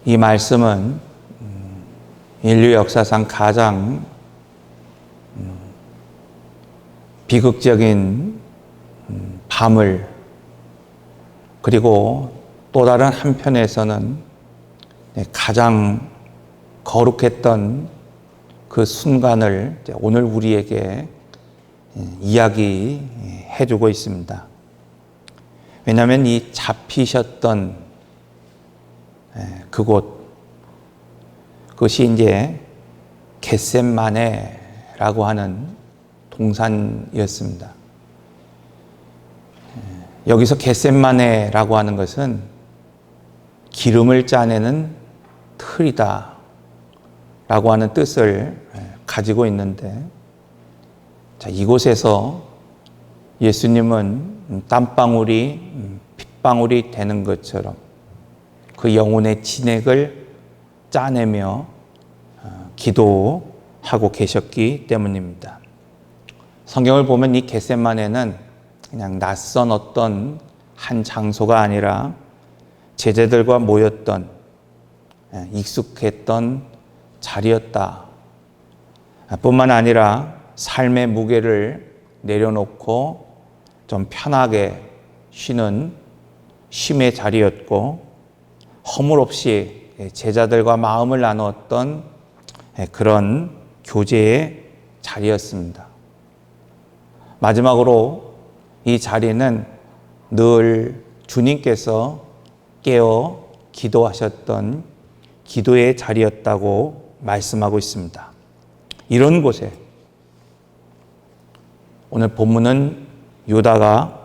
이 말씀은 인류 역사상 가장 비극적인 밤을, 그리고 또 다른 한편에서는 가장 거룩했던 그 순간을 오늘 우리에게 이야기해 주고 있습니다. 왜냐하면 이 잡히셨던 그것이 이제 겟셋마네라고 하는 동산이었습니다. 여기서 겟셋마네라고 하는 것은 기름을 짜내는 틀이다 라고 하는 뜻을 가지고 있는데, 이곳에서 예수님은 땀방울이 핏방울이 되는 것처럼 그 영혼의 진액을 짜내며 기도하고 계셨기 때문입니다. 성경을 보면 이 겟셋마네는 그냥 낯선 어떤 한 장소가 아니라 제자들과 모였던 익숙했던 자리였다. 뿐만 아니라 삶의 무게를 내려놓고 좀 편하게 쉬는 쉼의 자리였고, 허물 없이 제자들과 마음을 나누었던 그런 교제의 자리였습니다. 마지막으로 이 자리는 늘 주님께서 깨어 기도하셨던 기도의 자리였다고 말씀하고 있습니다. 이런 곳에 오늘 본문은 유다가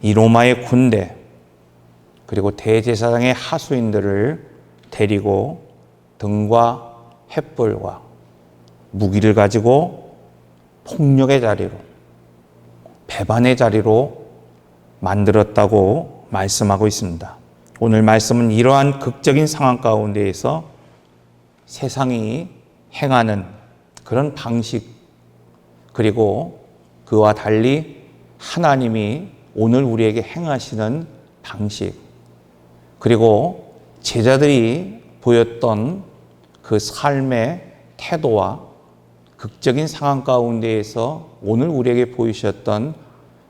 이 로마의 군대 그리고 대제사장의 하수인들을 데리고 등과 횃불과 무기를 가지고 폭력의 자리로, 배반의 자리로 만들었다고 말씀하고 있습니다. 오늘 말씀은 이러한 극적인 상황 가운데에서 세상이 행하는 그런 방식, 그리고 그와 달리 하나님이 오늘 우리에게 행하시는 방식, 그리고 제자들이 보였던 그 삶의 태도와 극적인 상황 가운데에서 오늘 우리에게 보이셨던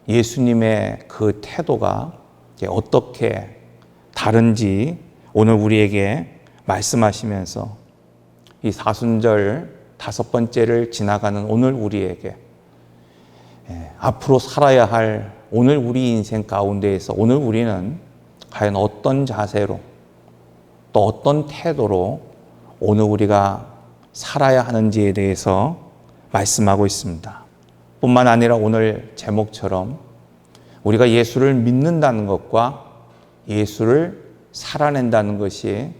예수님의 그 태도가 어떻게 다른지 오늘 우리에게 말씀하시면서 이 사순절 5번째를 지나가는 오늘 우리에게 앞으로 살아야 할 오늘 우리 인생 가운데에서 오늘 우리는 과연 어떤 자세로 또 어떤 태도로 오늘 우리가 살아야 하는지에 대해서 말씀하고 있습니다. 뿐만 아니라 오늘 제목처럼 우리가 예수를 믿는다는 것과 예수를 살아낸다는 것이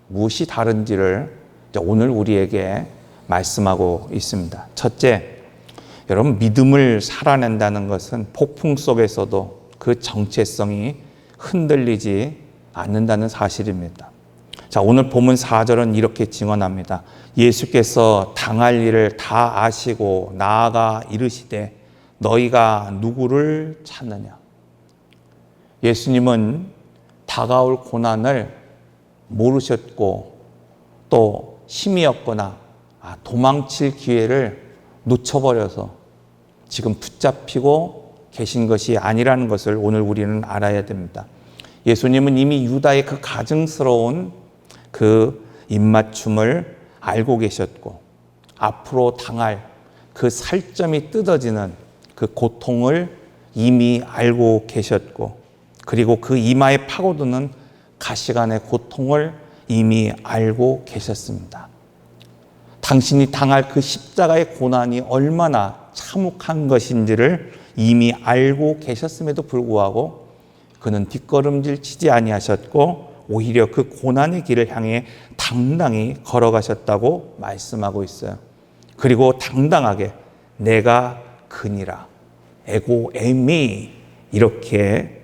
무엇이 다른지를 오늘 우리에게 말씀하고 있습니다. 첫째, 여러분, 믿음을 살아낸다는 것은 폭풍 속에서도 그 정체성이 흔들리지 않는다는 사실입니다. 자, 오늘 본문 4절은 이렇게 증언합니다. 예수께서 당할 일을 다 아시고 나아가 이르시되 너희가 누구를 찾느냐. 예수님은 다가올 고난을 모르셨고 또 힘이 없거나 도망칠 기회를 놓쳐버려서 지금 붙잡히고 계신 것이 아니라는 것을 오늘 우리는 알아야 됩니다. 예수님은 이미 유다의 그 가증스러운 그 입맞춤을 알고 계셨고 앞으로 당할 그 살점이 뜯어지는 그 고통을 이미 알고 계셨고, 그리고 그 이마에 파고드는 가시관의 고통을 이미 알고 계셨습니다. 당신이 당할 그 십자가의 고난이 얼마나 참혹한 것인지를 이미 알고 계셨음에도 불구하고 그는 뒷걸음질 치지 아니하셨고 오히려 그 고난의 길을 향해 당당히 걸어가셨다고 말씀하고 있어요. 그리고 당당하게 내가 그니라, 에고 에미, 이렇게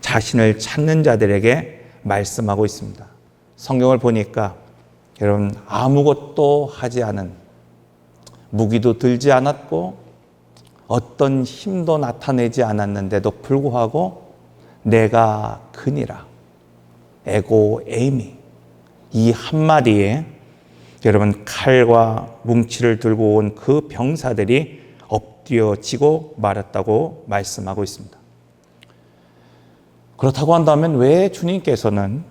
자신을 찾는 자들에게 말씀하고 있습니다. 성경을 보니까 여러분, 아무것도 하지 않은, 무기도 들지 않았고 어떤 힘도 나타내지 않았는데도 불구하고 내가 그니라, 에고 에이미, 이 한마디에 여러분 칼과 뭉치를 들고 온 그 병사들이 엎드려지고 말았다고 말씀하고 있습니다. 그렇다고 한다면 왜 주님께서는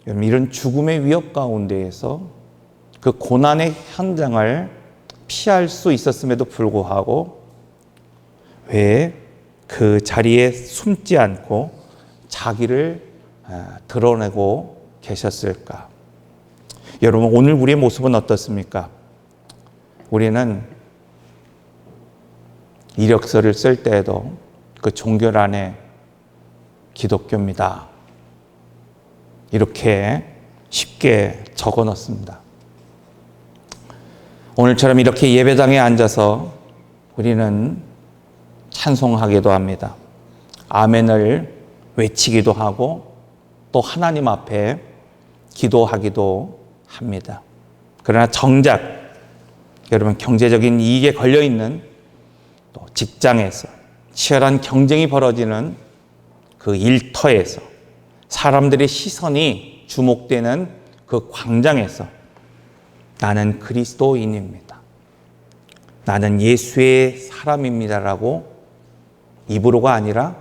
이런 죽음의 위협 가운데에서 그 고난의 현장을 피할 수 있었음에도 불구하고 왜 그 자리에 숨지 않고 자기를 드러내고 계셨을까? 여러분, 오늘 우리의 모습은 어떻습니까? 우리는 이력서를 쓸 때에도 그 종교란에 기독교입니다, 이렇게 쉽게 적어 넣습니다. 오늘처럼 이렇게 예배당에 앉아서 우리는 찬송하기도 합니다. 아멘을 외치기도 하고 또 하나님 앞에 기도하기도 합니다. 그러나 정작 여러분, 경제적인 이익에 걸려있는 또 직장에서 치열한 경쟁이 벌어지는 그 일터에서 사람들의 시선이 주목되는 그 광장에서 나는 그리스도인입니다, 나는 예수의 사람입니다라고 입으로가 아니라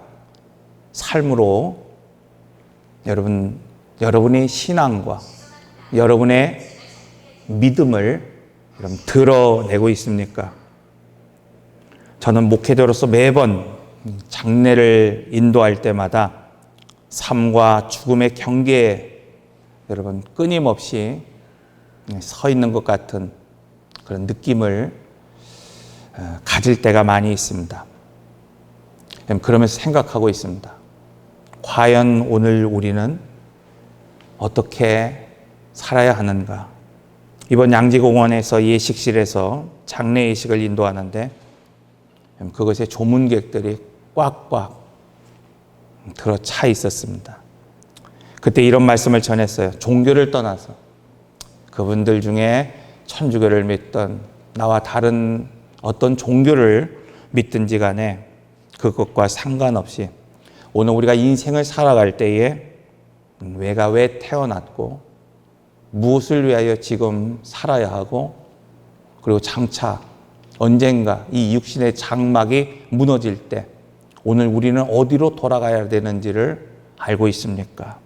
삶으로 여러분의 신앙과 여러분의 믿음을 여러분 드러내고 있습니까? 저는 목회자로서 매번 장례를 인도할 때마다 삶과 죽음의 경계에 여러분 끊임없이 서 있는 것 같은 그런 느낌을 가질 때가 많이 있습니다. 그러면서 생각하고 있습니다. 과연 오늘 우리는 어떻게 살아야 하는가? 이번 양지공원에서 예식실에서 장례 예식을 인도하는데 그것에 조문객들이 꽉꽉 들어차 있었습니다. 그때 이런 말씀을 전했어요. 종교를 떠나서 그분들 중에 천주교를 믿던 나와 다른 어떤 종교를 믿든지 간에 그것과 상관없이 오늘 우리가 인생을 살아갈 때에 내가 왜 태어났고 무엇을 위하여 지금 살아야 하고 그리고 장차 언젠가 이 육신의 장막이 무너질 때 오늘 우리는 어디로 돌아가야 되는지를 알고 있습니까?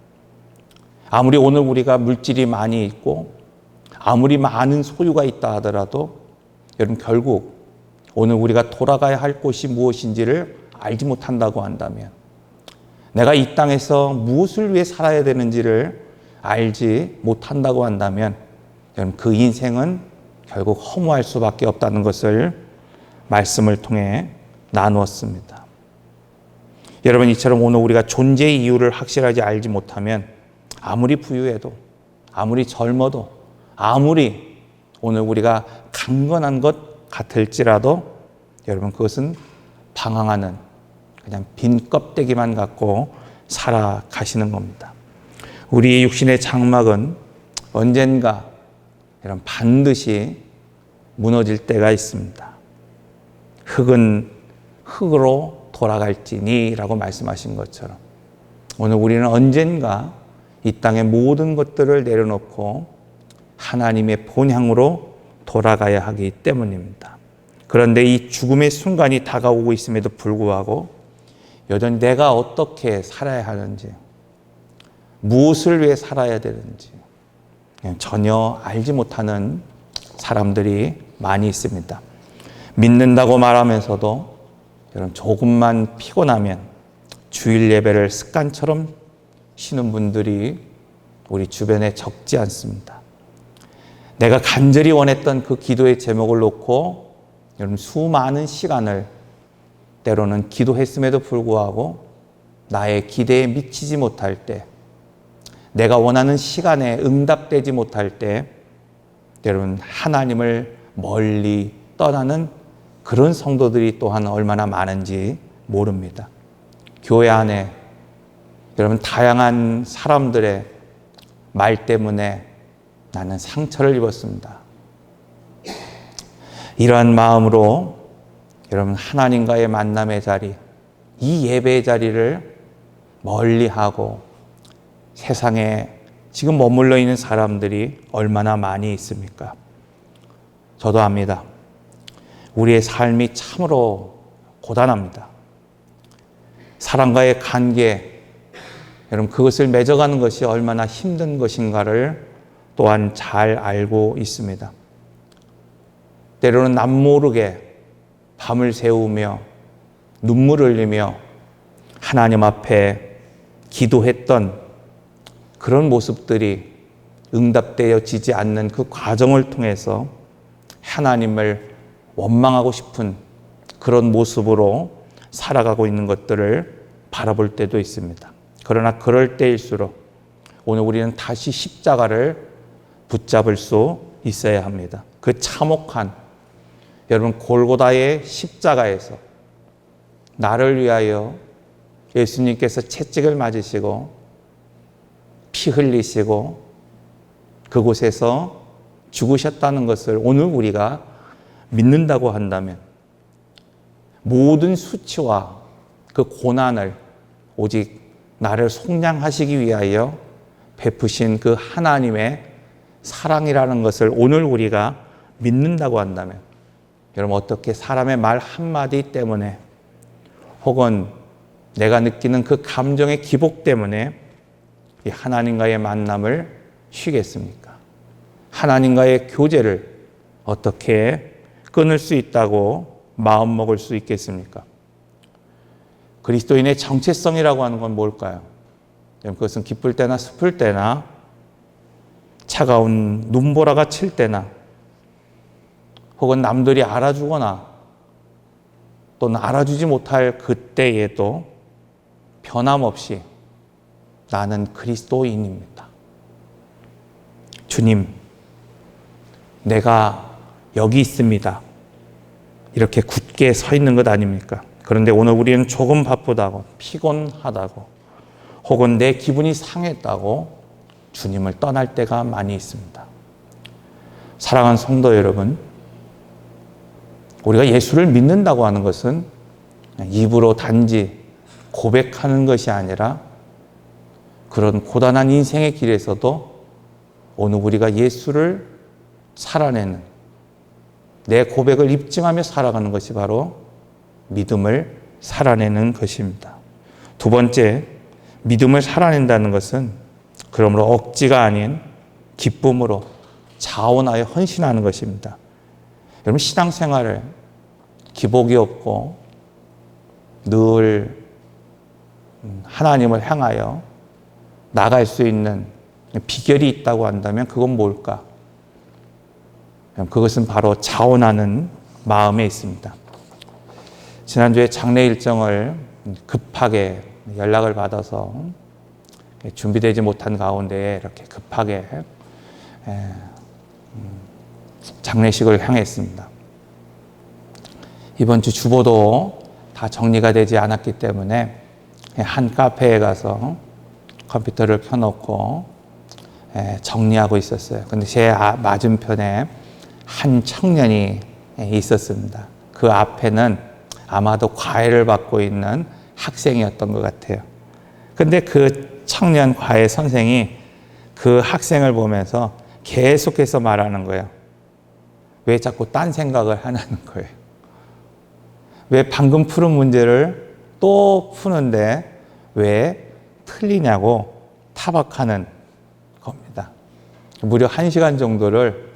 아무리 오늘 우리가 물질이 많이 있고 아무리 많은 소유가 있다 하더라도 여러분 결국 오늘 우리가 돌아가야 할 곳이 무엇인지를 알지 못한다고 한다면 내가 이 땅에서 무엇을 위해 살아야 되는지를 알지 못한다고 한다면 여러분 그 인생은 결국 허무할 수밖에 없다는 것을 말씀을 통해 나누었습니다. 여러분 이처럼 오늘 우리가 존재의 이유를 확실하게 알지 못하면 아무리 부유해도 아무리 젊어도 아무리 오늘 우리가 강건한 것 같을지라도 여러분 그것은 방황하는 그냥 빈 껍데기만 갖고 살아가시는 겁니다. 우리의 육신의 장막은 언젠가 여러분 반드시 무너질 때가 있습니다. 흙은 흙으로 돌아갈지니라고 말씀하신 것처럼 오늘 우리는 언젠가 이 땅의 모든 것들을 내려놓고 하나님의 본향으로 돌아가야 하기 때문입니다. 그런데 이 죽음의 순간이 다가오고 있음에도 불구하고 여전히 내가 어떻게 살아야 하는지, 무엇을 위해 살아야 되는지 전혀 알지 못하는 사람들이 많이 있습니다. 믿는다고 말하면서도 여러분 조금만 피곤하면 주일 예배를 습관처럼 쉬는 분들이 우리 주변에 적지 않습니다. 내가 간절히 원했던 그 기도의 제목을 놓고 여러분 수많은 시간을 때로는 기도했음에도 불구하고 나의 기대에 미치지 못할 때, 내가 원하는 시간에 응답되지 못할 때 여러분 하나님을 멀리 떠나는 그런 성도들이 또한 얼마나 많은지 모릅니다. 교회 안에 여러분 다양한 사람들의 말 때문에 나는 상처를 입었습니다. 이러한 마음으로 여러분 하나님과의 만남의 자리, 이 예배의 자리를 멀리하고 세상의 지금 머물러 있는 사람들이 얼마나 많이 있습니까? 저도 압니다. 우리의 삶이 참으로 고단합니다. 사람과의 관계, 여러분 그것을 맺어가는 것이 얼마나 힘든 것인가를 또한 잘 알고 있습니다. 때로는 남모르게 밤을 새우며 눈물을 흘리며 하나님 앞에 기도했던 그런 모습들이 응답되어지지 않는 그 과정을 통해서 하나님을 원망하고 싶은 그런 모습으로 살아가고 있는 것들을 바라볼 때도 있습니다. 그러나 그럴 때일수록 오늘 우리는 다시 십자가를 붙잡을 수 있어야 합니다. 그 참혹한 여러분 골고다의 십자가에서 나를 위하여 예수님께서 채찍을 맞으시고 피 흘리시고 그곳에서 죽으셨다는 것을 오늘 우리가 믿는다고 한다면 모든 수치와 그 고난을 오직 나를 속량하시기 위하여 베푸신 그 하나님의 사랑이라는 것을 오늘 우리가 믿는다고 한다면 여러분 어떻게 사람의 말 한마디 때문에 혹은 내가 느끼는 그 감정의 기복 때문에 이 하나님과의 만남을 쉬겠습니까? 하나님과의 교제를 어떻게 끊을 수 있다고 마음먹을 수 있겠습니까? 그리스도인의 정체성이라고 하는 건 뭘까요? 그것은 기쁠 때나 슬플 때나 차가운 눈보라가 칠 때나 혹은 남들이 알아주거나 또는 알아주지 못할 그때에도 변함없이 나는 그리스도인입니다. 주님, 내가 여기 있습니다. 이렇게 굳게 서 있는 것 아닙니까? 그런데 오늘 우리는 조금 바쁘다고, 피곤하다고, 혹은 내 기분이 상했다고 주님을 떠날 때가 많이 있습니다. 사랑하는 성도 여러분, 우리가 예수를 믿는다고 하는 것은 입으로 단지 고백하는 것이 아니라 그런 고단한 인생의 길에서도 오늘 우리가 예수를 살아내는 내 고백을 입증하며 살아가는 것이 바로 믿음을 살아내는 것입니다. 두 번째, 믿음을 살아낸다는 것은 그러므로 억지가 아닌 기쁨으로 자원하여 헌신하는 것입니다. 여러분 신앙생활을 기복이 없고 늘 하나님을 향하여 나갈 수 있는 비결이 있다고 한다면 그건 뭘까? 그것은 바로 자원하는 마음에 있습니다. 지난주에 장례 일정을 급하게 연락을 받아서 준비되지 못한 가운데 이렇게 급하게 장례식을 향했습니다. 이번 주 주보도 다 정리가 되지 않았기 때문에 한 카페에 가서 컴퓨터를 켜놓고 정리하고 있었어요. 근데 제 맞은편에 한 청년이 있었습니다. 그 앞에는 아마도 과외를 받고 있는 학생이었던 것 같아요. 근데 그 청년 과외 선생이 그 학생을 보면서 계속해서 말하는 거예요. 왜 자꾸 딴 생각을 하냐는 거예요. 왜 방금 푸는 문제를 또 푸는데 왜 틀리냐고 타박하는 겁니다. 무려 1시간 정도를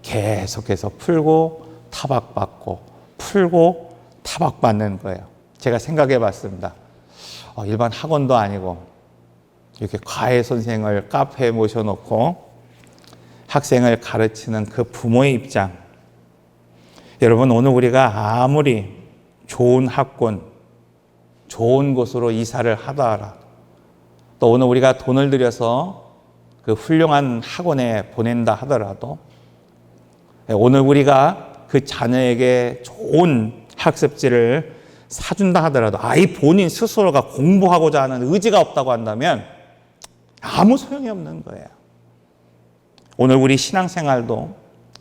계속해서 풀고 타박받고 풀고 타박받는 거예요. 제가 생각해 봤습니다. 일반 학원도 아니고 이렇게 과외 선생을 카페에 모셔놓고 학생을 가르치는 그 부모의 입장. 여러분 오늘 우리가 아무리 좋은 학군, 좋은 곳으로 이사를 하더라도 또 오늘 우리가 돈을 들여서 그 훌륭한 학원에 보낸다 하더라도 오늘 우리가 그 자녀에게 좋은 학습지를 사준다 하더라도 아이 본인 스스로가 공부하고자 하는 의지가 없다고 한다면 아무 소용이 없는 거예요. 오늘 우리 신앙생활도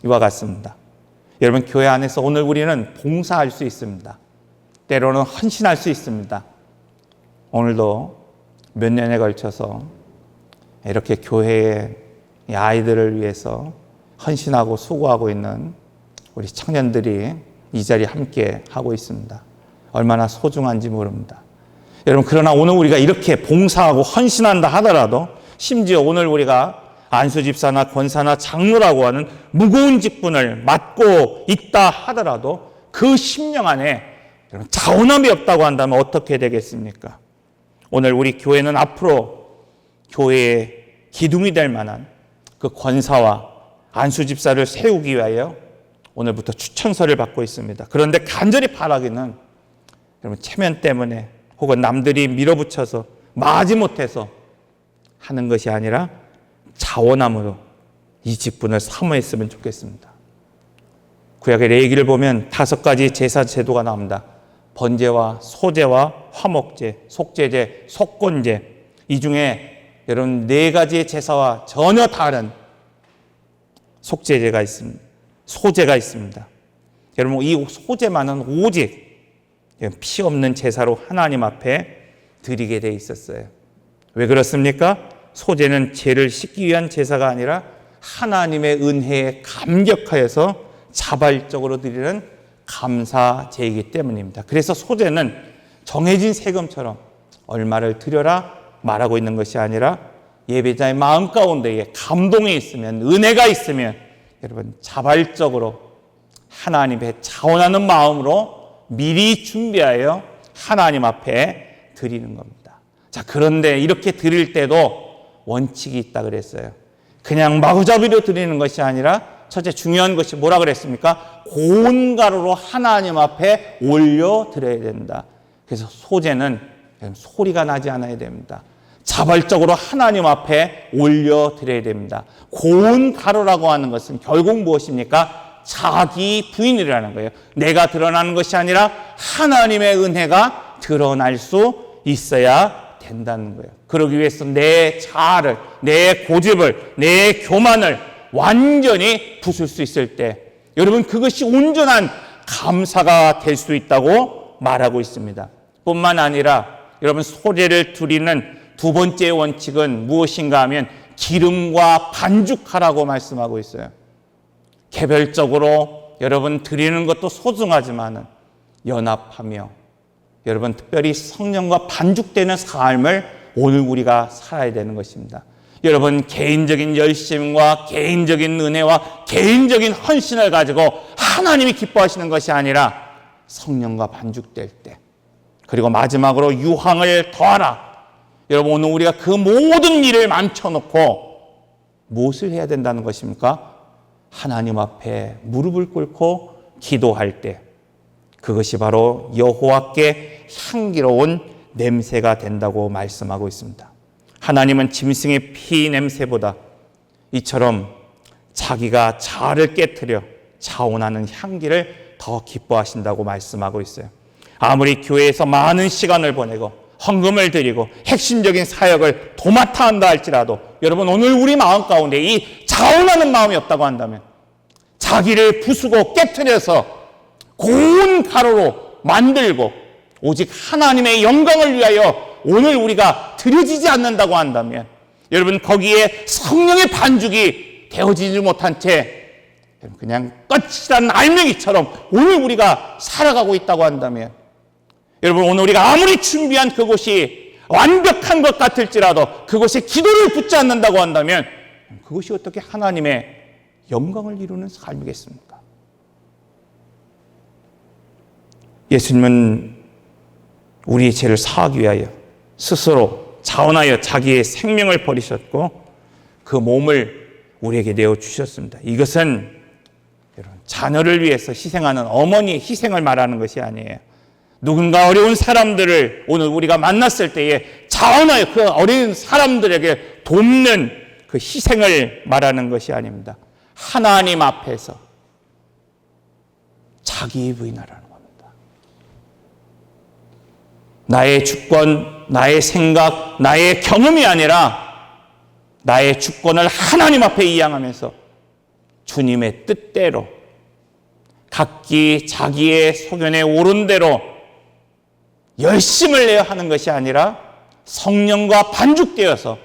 이와 같습니다. 여러분 교회 안에서 오늘 우리는 봉사할 수 있습니다. 때로는 헌신할 수 있습니다. 오늘도 몇 년에 걸쳐서 이렇게 교회의 아이들을 위해서 헌신하고 수고하고 있는 우리 청년들이 이 자리에 함께 하고 있습니다. 얼마나 소중한지 모릅니다. 여러분, 그러나 오늘 우리가 이렇게 봉사하고 헌신한다 하더라도, 심지어 오늘 우리가 안수집사나 권사나 장로라고 하는 무거운 직분을 맡고 있다 하더라도 그 심령 안에 자원함이 없다고 한다면 어떻게 되겠습니까? 오늘 우리 교회는 앞으로 교회의 기둥이 될 만한 그 권사와 안수집사를 세우기 위하여 오늘부터 추천서를 받고 있습니다. 그런데 간절히 바라기는 여러분, 체면 때문에 혹은 남들이 밀어붙여서 마지못해서 하는 것이 아니라 자원함으로 이 직분을 사모했으면 좋겠습니다. 구약의 레위기를 보면 5가지 제사 제도가 나옵니다. 번제와 소제와 화목제, 속제제, 속건제. 이 중에 여러분 4가지의 제사와 전혀 다른 속제제가 있습니다. 소제가 있습니다. 여러분, 이 소제만은 오직 피 없는 제사로 하나님 앞에 드리게 돼 있었어요. 왜 그렇습니까? 소제는 죄를 씻기 위한 제사가 아니라 하나님의 은혜에 감격하여서 자발적으로 드리는 감사제이기 때문입니다. 그래서 소제는 정해진 세금처럼 얼마를 드려라 말하고 있는 것이 아니라 예배자의 마음 가운데에 감동이 있으면, 은혜가 있으면 여러분 자발적으로 하나님의 자원하는 마음으로 미리 준비하여 하나님 앞에 드리는 겁니다. 자, 그런데 이렇게 드릴 때도 원칙이 있다 그랬어요. 그냥 마구잡이로 드리는 것이 아니라 첫째 중요한 것이 뭐라 그랬습니까? 고운 가루로 하나님 앞에 올려 드려야 된다. 그래서 소제는 소리가 나지 않아야 됩니다. 자발적으로 하나님 앞에 올려 드려야 됩니다. 고운 가루라고 하는 것은 결국 무엇입니까? 자기 부인이라는 거예요. 내가 드러나는 것이 아니라 하나님의 은혜가 드러날 수 있어야 된다는 거예요. 그러기 위해서 내 자아를, 내 고집을, 내 교만을 완전히 부술 수 있을 때 여러분, 그것이 온전한 감사가 될 수 있다고 말하고 있습니다. 뿐만 아니라 여러분, 소제를 드리는 두 번째 원칙은 무엇인가 하면 기름과 반죽하라고 말씀하고 있어요. 개별적으로 여러분 드리는 것도 소중하지만 연합하며 여러분 특별히 성령과 반죽되는 삶을 오늘 우리가 살아야 되는 것입니다. 여러분, 개인적인 열심과 개인적인 은혜와 개인적인 헌신을 가지고 하나님이 기뻐하시는 것이 아니라 성령과 반죽될 때, 그리고 마지막으로 유황을 더하라. 여러분, 오늘 우리가 그 모든 일을 망쳐놓고 무엇을 해야 된다는 것입니까? 하나님 앞에 무릎을 꿇고 기도할 때 그것이 바로 여호와께 향기로운 냄새가 된다고 말씀하고 있습니다. 하나님은 짐승의 피 냄새보다 이처럼 자기가 자아를 깨트려 자원하는 향기를 더 기뻐하신다고 말씀하고 있어요. 아무리 교회에서 많은 시간을 보내고 헌금을 드리고 핵심적인 사역을 도맡아 한다 할지라도 여러분, 오늘 우리 마음 가운데 이 자원하는 마음이 없다고 한다면 자기를 부수고 깨트려서 고운 가루로 만들고 오직 하나님의 영광을 위하여 오늘 우리가 드려지지 않는다고 한다면 여러분, 거기에 성령의 반죽이 되어지지 못한 채 그냥 끝이란 알맹이처럼 오늘 우리가 살아가고 있다고 한다면 여러분, 오늘 우리가 아무리 준비한 그것이 완벽한 것 같을지라도 그것이 기도를 붙지 않는다고 한다면 그것이 어떻게 하나님의 영광을 이루는 삶이겠습니까? 예수님은 우리의 죄를 사하기 위하여 스스로 자원하여 자기의 생명을 버리셨고 그 몸을 우리에게 내어주셨습니다. 이것은 여러분, 자녀를 위해서 희생하는 어머니의 희생을 말하는 것이 아니에요. 누군가 어려운 사람들을 오늘 우리가 만났을 때에 자원하여 그 어린 사람들에게 돕는 그 희생을 말하는 것이 아닙니다. 하나님 앞에서 자기 부인하라는 겁니다. 나의 주권, 나의 생각, 나의 경험이 아니라 나의 주권을 하나님 앞에 이양하면서 주님의 뜻대로 각기 자기의 소견에 옳은 대로 열심을 내어 하는 것이 아니라 성령과 반죽되어서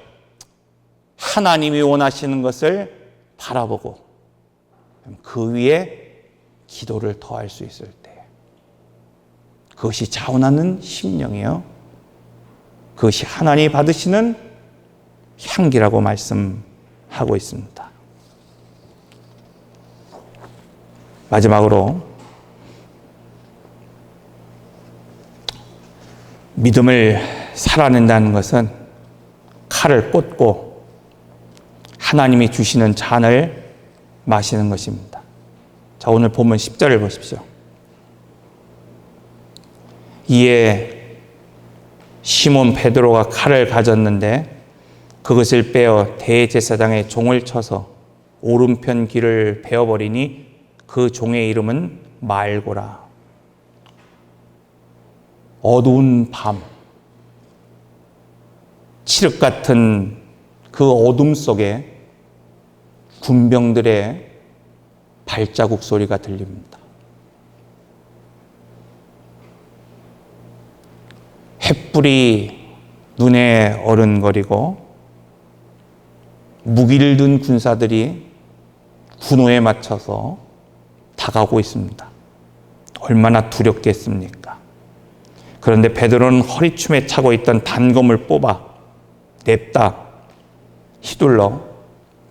하나님이 원하시는 것을 바라보고 그 위에 기도를 더할 수 있을 때, 그것이 자원하는 심령이요, 그것이 하나님이 받으시는 향기라고 말씀하고 있습니다. 마지막으로 믿음을 살아낸다는 것은 칼을 꽂고 하나님이 주시는 잔을 마시는 것입니다. 자, 오늘 본문 10절을 보십시오. 이에 시몬 베드로가 칼을 가졌는데 그것을 빼어 대제사장의 종을 쳐서 오른편 귀를 베어버리니 그 종의 이름은 말고라. 어두운 밤, 칠흑 같은 그 어둠 속에 군병들의 발자국 소리가 들립니다. 횃불이 눈에 어른거리고 무기를 든 군사들이 군호에 맞춰서 다가오고 있습니다. 얼마나 두렵겠습니까? 그런데 베드로는 허리춤에 차고 있던 단검을 뽑아 냅다 휘둘러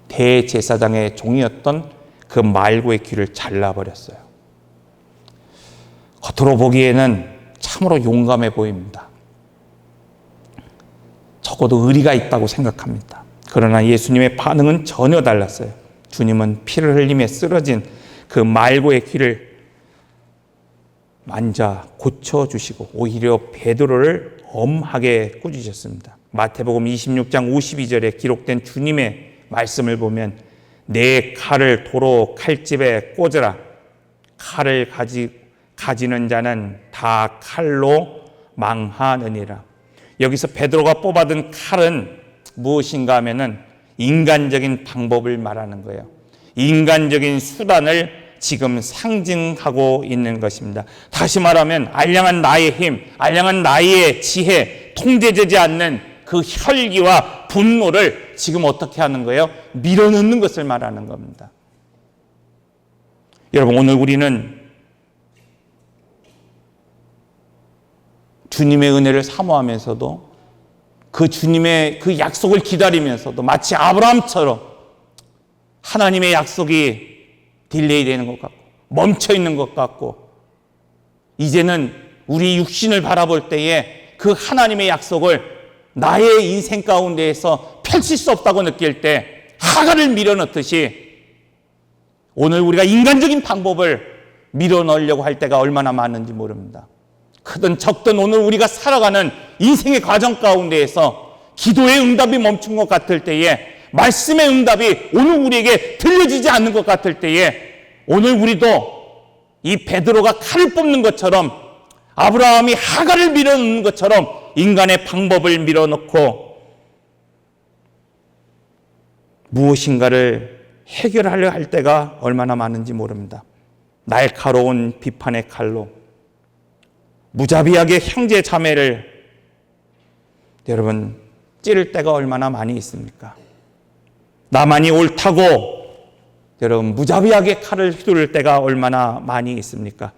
대제사장의 종이었던 그 말고의 귀를 잘라버렸어요. 겉으로 보기에는 참으로 용감해 보입니다. 적어도 의리가 있다고 생각합니다. 그러나 예수님의 반응은 전혀 달랐어요. 주님은 피를 흘리며 쓰러진 그 말고의 귀를 만져 고쳐주시고 오히려 베드로를 엄하게 꾸짖으셨습니다. 마태복음 26장 52절에 기록된 주님의 말씀을 보면 내 칼을 도로 칼집에 꽂으라. 칼을 가지는 자는 다 칼로 망하느니라. 여기서 베드로가 뽑아든 칼은 무엇인가 하면은 인간적인 방법을 말하는 거예요. 인간적인 수단을 지금 상징하고 있는 것입니다. 다시 말하면 알량한 나의 힘, 알량한 나의 지혜, 통제되지 않는 그 혈기와 분노를 지금 어떻게 하는 거예요? 밀어넣는 것을 말하는 겁니다. 여러분, 오늘 우리는 주님의 은혜를 사모하면서도 그 주님의 그 약속을 기다리면서도 마치 아브라함처럼 하나님의 약속이 딜레이 되는 것 같고 멈춰 있는 것 같고 이제는 우리 육신을 바라볼 때에 그 하나님의 약속을 나의 인생 가운데에서 펼칠 수 없다고 느낄 때 하갈을 밀어넣듯이 오늘 우리가 인간적인 방법을 밀어넣으려고 할 때가 얼마나 많은지 모릅니다. 크든 적든 오늘 우리가 살아가는 인생의 과정 가운데에서 기도의 응답이 멈춘 것 같을 때에 말씀의 응답이 오늘 우리에게 들려지지 않는 것 같을 때에 오늘 우리도 이 베드로가 칼을 뽑는 것처럼 아브라함이 하갈을 밀어넣는 것처럼 인간의 방법을 밀어넣고 무엇인가를 해결하려 할 때가 얼마나 많은지 모릅니다. 날카로운 비판의 칼로 무자비하게 형제 자매를 여러분 찌를 때가 얼마나 많이 있습니까? 나만이 옳다고 여러분 무자비하게 칼을 휘두를 때가 얼마나 많이 있습니까?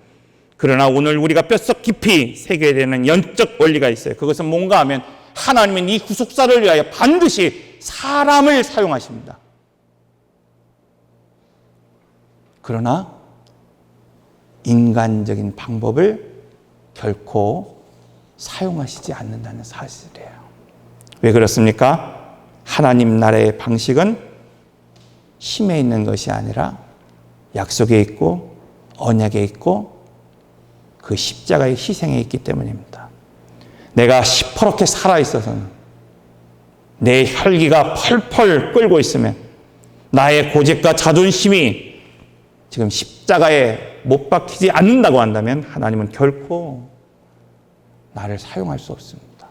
그러나 오늘 우리가 뼛속 깊이 새겨야 되는 영적 원리가 있어요. 그것은 뭔가 하면 하나님은 이 구속사를 위하여 반드시 사람을 사용하십니다. 그러나 인간적인 방법을 결코 사용하시지 않는다는 사실이에요. 왜 그렇습니까? 하나님 나라의 방식은 힘에 있는 것이 아니라 약속에 있고 언약에 있고 그 십자가의 희생에 있기 때문입니다. 내가 시퍼렇게 살아있어서는 내 혈기가 펄펄 끓고 있으면 나의 고집과 자존심이 지금 십자가에 못 박히지 않는다고 한다면 하나님은 결코 나를 사용할 수 없습니다.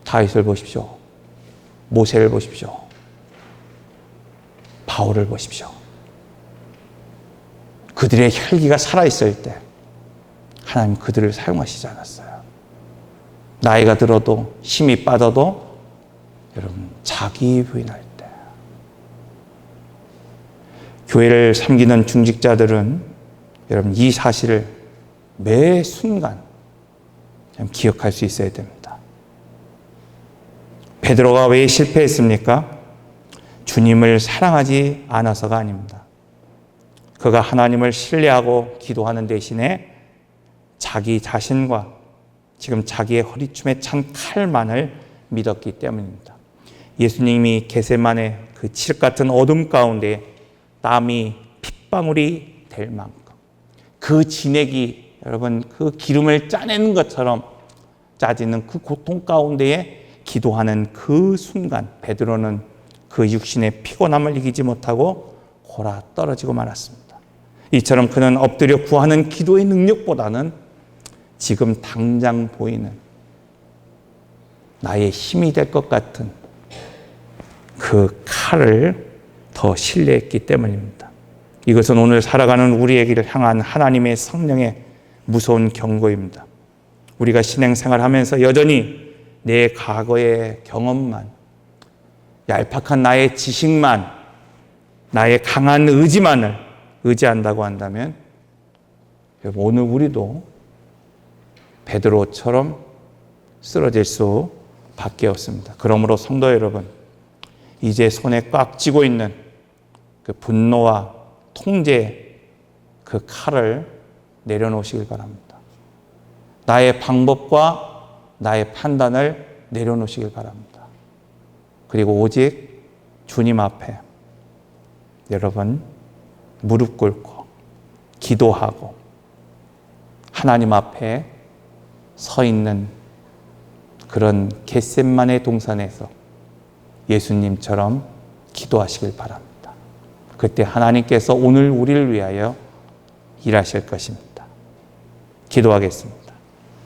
다윗을 보십시오. 모세를 보십시오. 바울을 보십시오. 그들의 혈기가 살아있을 때 하나님 그들을 사용하시지 않았어요. 나이가 들어도 힘이 빠져도 여러분, 자기 부인할 때. 교회를 섬기는 중직자들은 여러분, 이 사실을 매 순간 기억할 수 있어야 됩니다. 베드로가 왜 실패했습니까? 주님을 사랑하지 않아서가 아닙니다. 그가 하나님을 신뢰하고 기도하는 대신에 자기 자신과 지금 자기의 허리춤에 찬 칼만을 믿었기 때문입니다. 예수님이 겟세마네 그 칠흑 같은 어둠 가운데 땀이 핏방울이 될 만큼 그 진액이 여러분 그 기름을 짜내는 것처럼 짜지는 그 고통 가운데에 기도하는 그 순간 베드로는 그 육신의 피곤함을 이기지 못하고 골아 떨어지고 말았습니다. 이처럼 그는 엎드려 구하는 기도의 능력보다는 지금 당장 보이는 나의 힘이 될 것 같은 그 칼을 더 신뢰했기 때문입니다. 이것은 오늘 살아가는 우리에게를 향한 하나님의 성령의 무서운 경고입니다. 우리가 신앙생활하면서 여전히 내 과거의 경험만, 얄팍한 나의 지식만, 나의 강한 의지만을 의지한다고 한다면 오늘 우리도 베드로처럼 쓰러질 수밖에 없습니다. 그러므로 성도 여러분, 이제 손에 꽉 쥐고 있는 그 분노와 통제 그 칼을 내려놓으시길 바랍니다. 나의 방법과 나의 판단을 내려놓으시길 바랍니다. 그리고 오직 주님 앞에 여러분 무릎 꿇고 기도하고 하나님 앞에 서 있는 그런 겟세마네 동산에서 예수님처럼 기도하시길 바랍니다. 그때 하나님께서 오늘 우리를 위하여 일하실 것입니다. 기도하겠습니다.